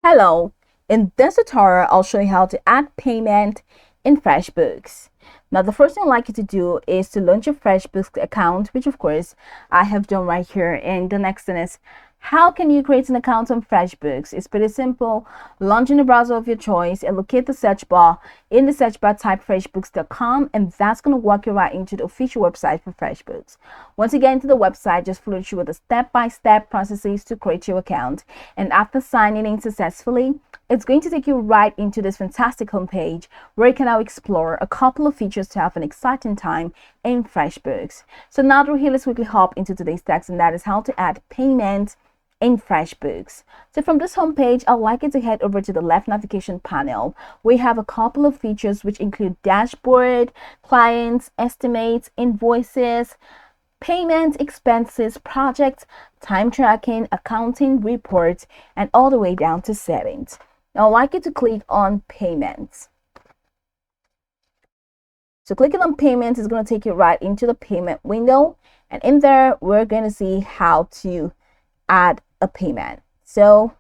Hello, in this tutorial, I'll show you how to add payment in FreshBooks. Now, the first thing I'd like you to do is to launch your FreshBooks account, which of course I have done right here. And the next thing is, how can you create an account on FreshBooks? It's pretty simple. Launch in the browser of your choice and locate the search bar. In the search bar, type freshbooks.com, and that's going to walk you right into the official website for FreshBooks. Once you get into the website, just follow through with the step-by-step processes to create your account. And after signing in successfully, it's going to take you right into this fantastic homepage where you can now explore a couple of features to have an exciting time in FreshBooks. So now through here, let's quickly hop into today's text, and that is how to add payment in FreshBooks. So from this homepage, I'd like you to head over to the left navigation panel. We have a couple of features which include dashboard, clients, estimates, invoices, payment, expenses, projects, time tracking, accounting, reports, and all the way down to settings. Now I'd like you to click on payments. So clicking on payments is going to take you right into the payment window, and in there we're going to see how to add a payment. So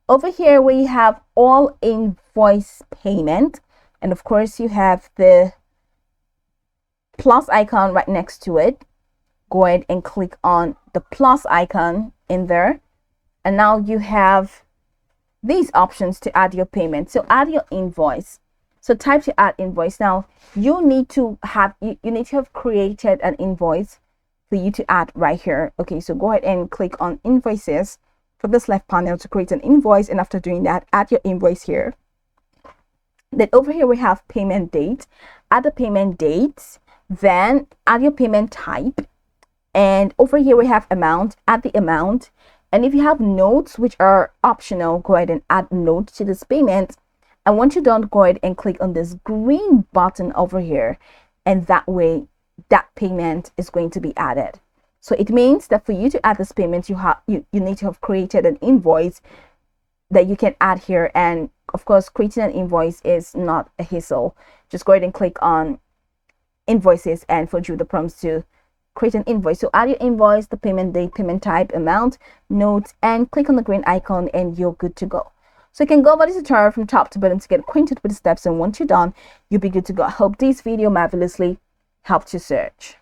over here we have all invoice payment, and of course you have the plus icon right next to it. Go ahead and click on the plus icon in there, and now you have these options to add your payment. So add your invoice. So type to add invoice. Now you need to have created an invoice for you to add right here. Okay, so go ahead and click on invoices from this left panel to create an invoice, and after doing that, add your invoice here. Then over here we have payment date. Add the payment date, then add your payment type, and over here we have amount. Add the amount, and if you have notes which are optional, go ahead and add notes to this payment. And once you're done, go ahead and click on this green button over here, and that way that payment is going to be added. So it means that for you to add this payment, you need to have created an invoice that you can add here. And of course, creating an invoice is not a hassle. Just go ahead and click on invoices and follow through the prompts to create an invoice. So add your invoice, the payment date, payment type, amount, notes, and click on the green icon, and you're good to go. So you can go over this tutorial from top to bottom to get acquainted with the steps, and once you're done, you'll be good to go. I hope this video marvelously helped you search.